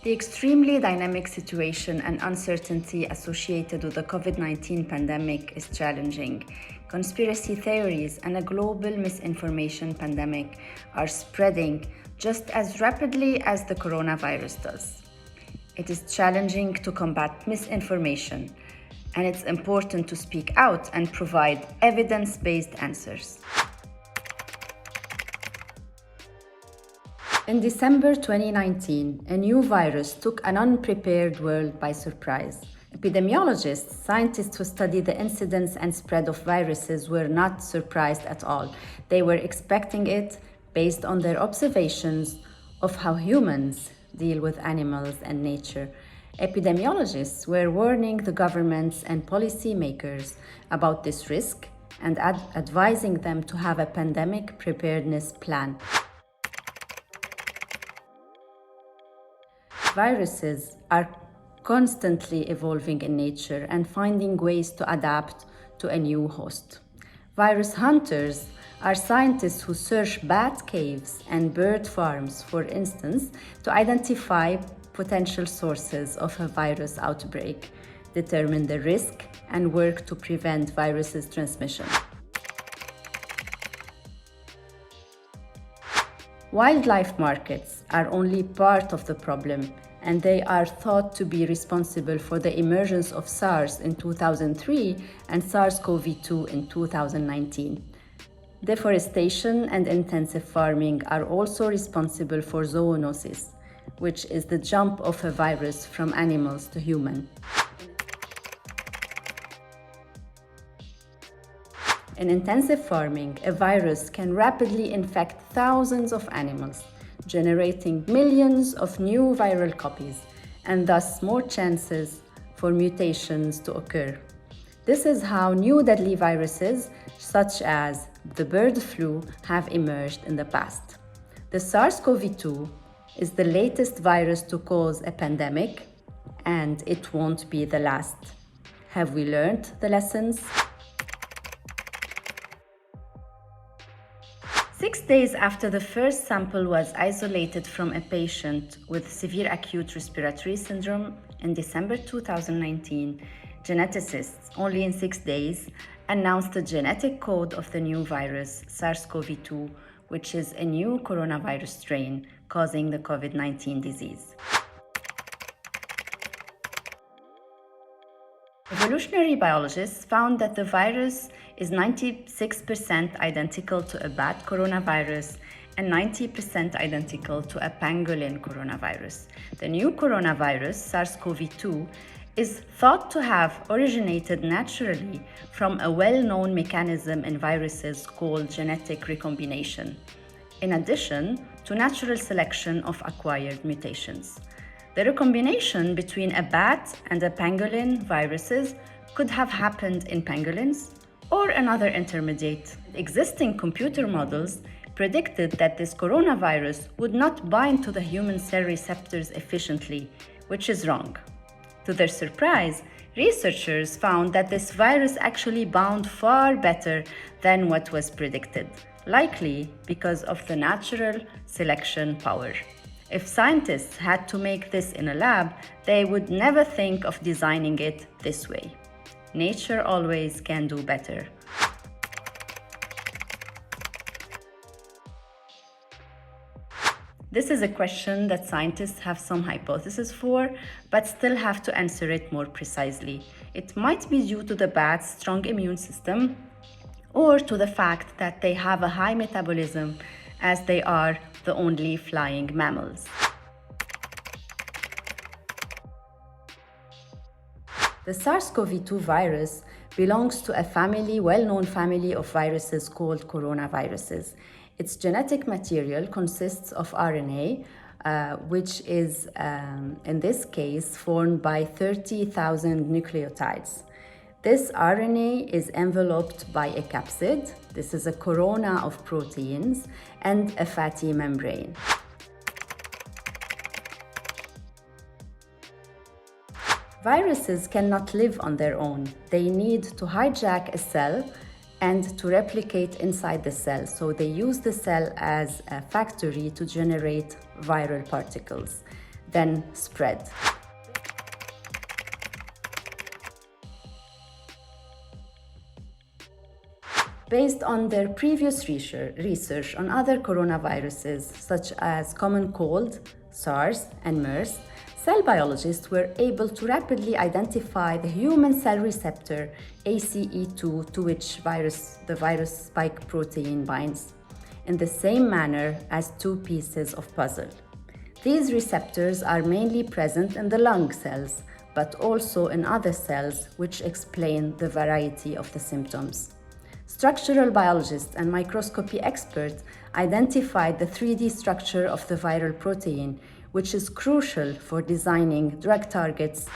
The extremely dynamic situation and uncertainty associated with the COVID-19 pandemic is challenging. Conspiracy theories and a global misinformation pandemic are spreading just as rapidly as the coronavirus does. It is challenging to combat misinformation, and it's important to speak out and provide evidence-based answers. In December 2019, a new virus took an unprepared world by surprise. Epidemiologists, scientists who study the incidence and spread of viruses were not surprised at all. They were expecting it based on their observations of how humans deal with animals and nature. Epidemiologists were warning the governments and policymakers about this risk and advising them to have a pandemic preparedness plan. Viruses are constantly evolving in nature and finding ways to adapt to a new host. Virus hunters are scientists who search bat caves and bird farms, for instance, to identify potential sources of a virus outbreak, determine the risk, and work to prevent viruses' transmission. Wildlife markets are only part of the problem, and they are thought to be responsible for the emergence of SARS in 2003 and SARS-CoV-2 in 2019. Deforestation and intensive farming are also responsible for zoonosis, which is the jump of a virus from animals to human. In intensive farming, a virus can rapidly infect thousands of animals, generating millions of new viral copies, and thus more chances for mutations to occur. This is how new deadly viruses, such as the bird flu, have emerged in the past. The SARS-CoV-2 is the latest virus to cause a pandemic, and it won't be the last. Have we learned the lessons? 6 days after the first sample was isolated from a patient with severe acute respiratory syndrome in December 2019, geneticists, only in 6 days, announced the genetic code of the new virus, SARS-CoV-2, which is a new coronavirus strain causing the COVID-19 disease. Evolutionary biologists found that the virus is 96% identical to a bat coronavirus and 90% identical to a pangolin coronavirus. The new coronavirus, SARS-CoV-2, is thought to have originated naturally from a well-known mechanism in viruses called genetic recombination, in addition to natural selection of acquired mutations. The recombination between a bat and a pangolin viruses could have happened in pangolins or another intermediate. Existing computer models predicted that this coronavirus would not bind to the human cell receptors efficiently, which is wrong. To their surprise, researchers found that this virus actually bound far better than what was predicted, likely because of the natural selection power. If scientists had to make this in a lab, they would never think of designing it this way. Nature always can do better. This is a question that scientists have some hypothesis for, but still have to answer it more precisely. It might be due to the bat's strong immune system or to the fact that they have a high metabolism, as they are the only flying mammals. The SARS-CoV-2 virus belongs to a well-known family of viruses called coronaviruses. Its genetic material consists of RNA, which is, in this case, formed by 30,000 nucleotides. This RNA is enveloped by a capsid, this is a corona of proteins, and a fatty membrane. Viruses cannot live on their own. They need to hijack a cell and to replicate inside the cell. So they use the cell as a factory to generate viral particles. then spread. Based on their previous research on other coronaviruses, such as common cold, SARS, and MERS, cell biologists were able to rapidly identify the human cell receptor ACE2 to which the virus spike protein binds, in the same manner as two pieces of puzzle. These receptors are mainly present in the lung cells, but also in other cells, which explain the variety of the symptoms. Structural biologists and microscopy experts identified the 3D structure of the viral protein, which is crucial for designing drug targets.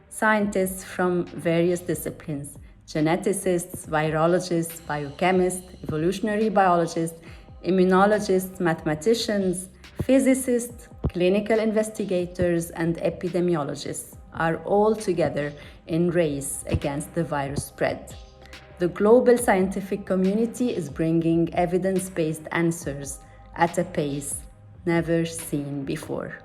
Scientists from various disciplines, geneticists, virologists, biochemists, evolutionary biologists, immunologists, mathematicians, physicists, clinical investigators, and epidemiologists are all together in race against the virus spread. The global scientific community is bringing evidence-based answers at a pace never seen before.